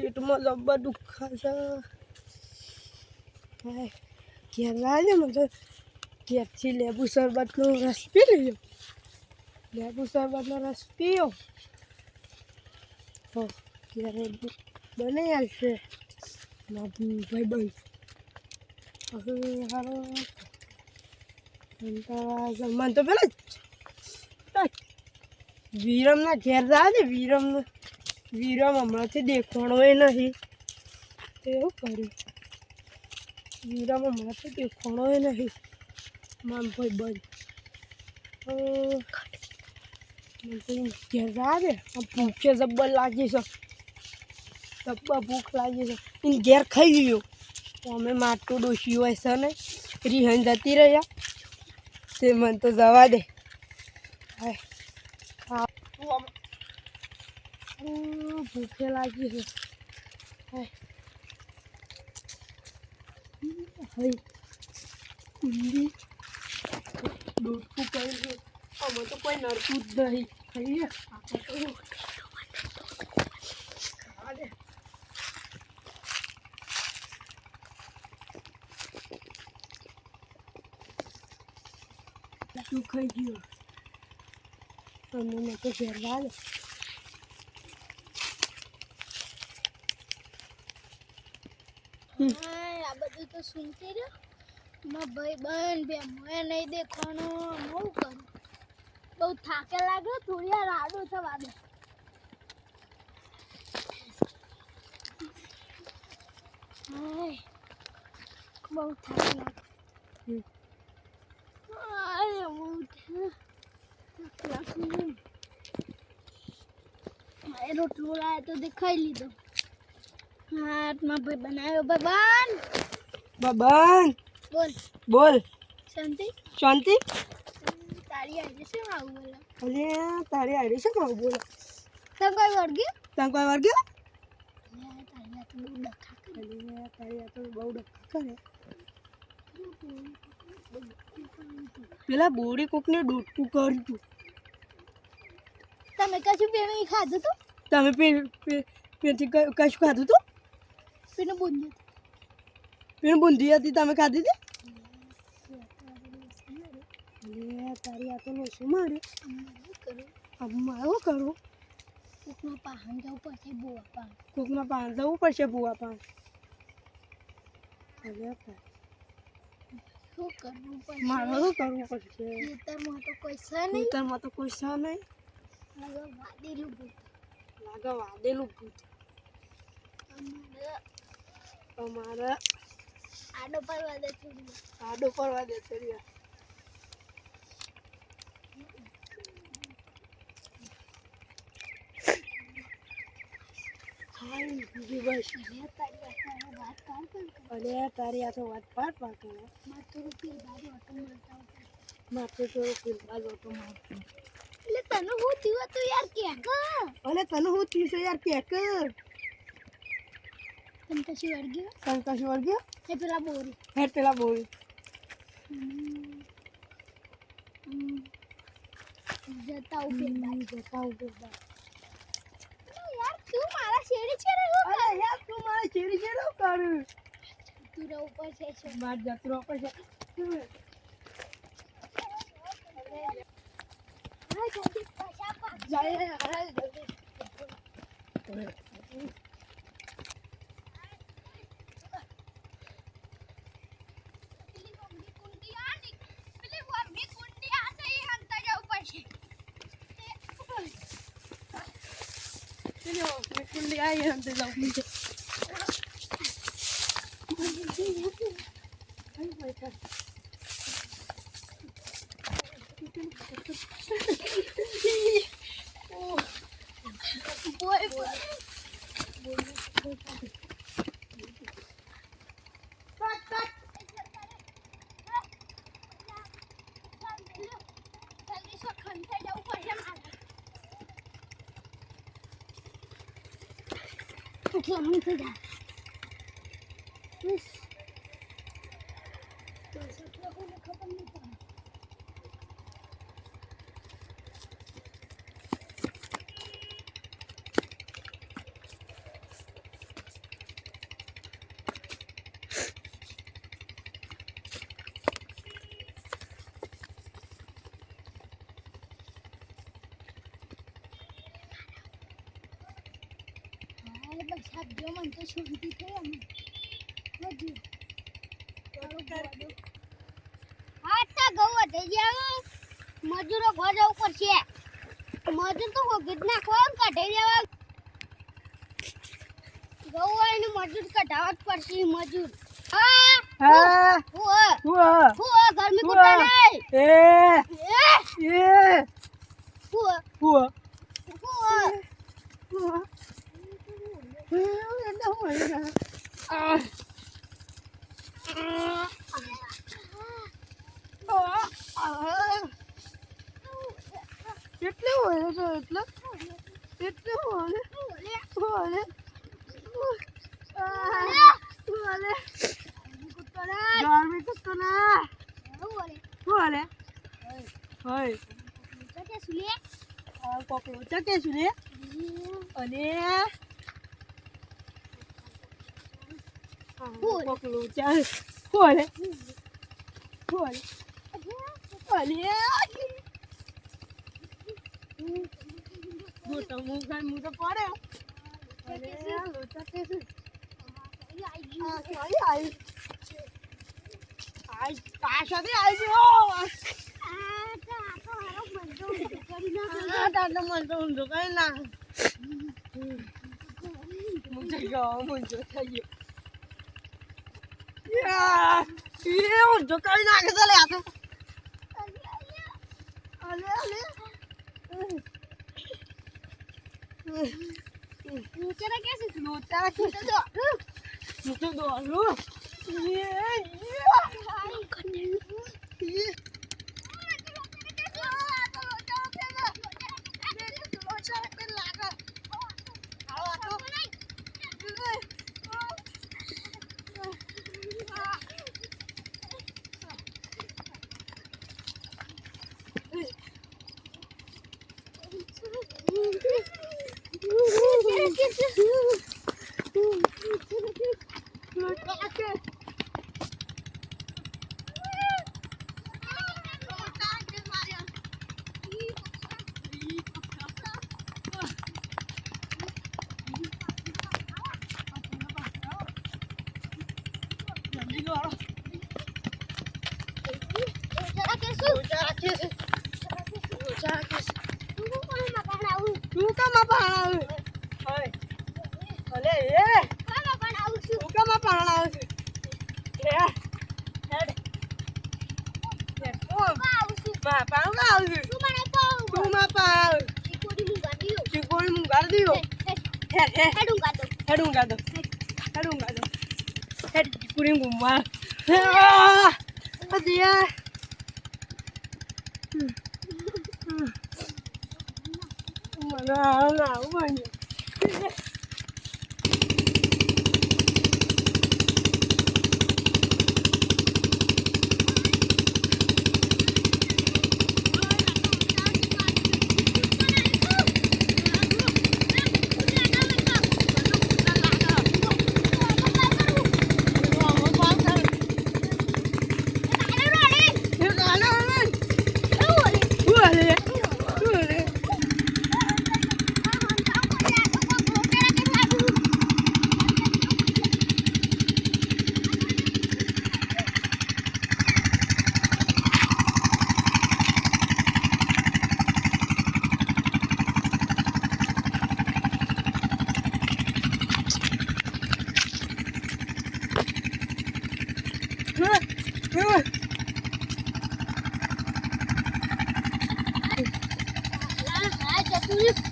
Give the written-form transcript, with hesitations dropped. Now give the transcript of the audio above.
પેટમાં જબ્બર દુખા છે. ઘેર લાવજે મને તો ઘેરથી લેબુ શરબતનો રસ પી લઈએ. લેબુ શરબતનો રસ પીઓ તો ઘેરે બની આવશે મારું ભાઈબંધ. હવે હારો મને તો પેલા વિરમના ઘેર જાય ને વિરમ હમણાંથી દેખાણો નહીં. તો એવું કર્યું વિરમ હમણાંથી દેખાણો નહીં મારો ભાઈબંધ. ઘેર જાય ભૂખે જબ્બર લાગી છે. જબ્બર ભૂખ લાગી છે. એને ઘેર ખાઈ ગયો તો અમે માટું ડોસી હોય છે ને રિહન જતી રહ્યા તે મને તો જવા દે. ભૂખે લાગી છે. કુંડી દોડકું કરી છે. અમે તો કોઈ નડતું જ નહીં. ખાઈએ તું ખાઈ ગયો તમને તો ઘેર લાગે. આ બધું તો સુનતી રહ્યો. મારા ભાઈ બન બે મોએ નહીં દેખવાનું. હું કરું બહુ થાકે લાગે. થોડી વાર આડું થવા દે. બહુ થાક લાગે. રોટલો લાવ્યો તો તે ખાઈ લીધો. હાથમાં ભાઈ બનાવ્યો. ભગવાન બબન બોલ બોલ શાંતિ શાંતિ. તારી આજે શું આવું બોલા? અરે તારી આડી શું આવું બોલો? તમ કોઈ વર્ગ્યો? તને કોઈ વર્ગ્યો? તારી આ તો બહુ ડખા કરે. તારી આ તો બહુ ડખા કરે. પેલા બોડી કોકને ડોટકું કર્યું તું. તમે કશું પેલું ખાધું તું? તમે પેથી કશું ખાધું તું? પેલું બુંદી પેલું બુંદી હતી તમે ખાધી હતી? તારી આ તો લોસું માર્યું. આમાં એવું કરું કોકમાં પાહન જવું પડશે. બુઆ પાન કોકમાં પાન જવું પડશે. બુઆ પાન શું કરવું પડશે? મારે શું કરવું પડશે? ખેતરમાં તો કોઈ છે નહીં. ખેતરમાં તો કોઈ છે નહીં. વાદેલું ભૂત લાગે વાદેલું ભૂત. અમારે આડો પરવા દે થોડી. આડો પરવા દે ચડ્યા. અરે તારી આ તો વાત પાટ પાકે. માથે તો ફિરબાજ ઓટો મારતો. એટલે તને હું થયું તું યાર કે અને તને હું થયું છે યાર કેક? તને કશું વળગ્યું? તને કશું વળગ્યો? એ પેલા બોરી હેડ પેલા બોલ. જતા ઉભેલા યાર યાર તું મારા શેરી છે રે. તું મારે ચેરી ચેરો કર. તું રે ઉપર છે છે માર જતરો પર છે. હા જલ્દી પાછા પા જાય જલ્દી. કુંડી આવી અંતે જાઉં નીચે. Kelamin sudah. Terus. Aku nak kapan ni? અરે બસ હાથ જો મન તો શાંતિ થઈ અમે મજુ હા તા ગવા થઈ જાવ મજૂરો ઘર ઉપર છે મજૂર તો ગીત નાખવા કાઢી દેવા ગવાને મજૂર કઢાવત પડશે મજૂર હા હા હું ગરમી કુતા નહીં એ હું હું કેટલે હોય છે એટલે હોય ગરમી કુત્તો ના હોય કોકલો ચકે છું રે અને કોકલો ચાલ હોય મોટા મુખા મુખા પડે અને લોચા કે છે આઈ પાછા બી આવી ગયો તાતો મન તો ઊંધો કરી ના મુજે ગયો મુંજો થઈ ગયો ये ઊંધો કરી નાખે ચાલે આ તો અલે લોચા કેસે લોચા કે તો દો લો Thank you.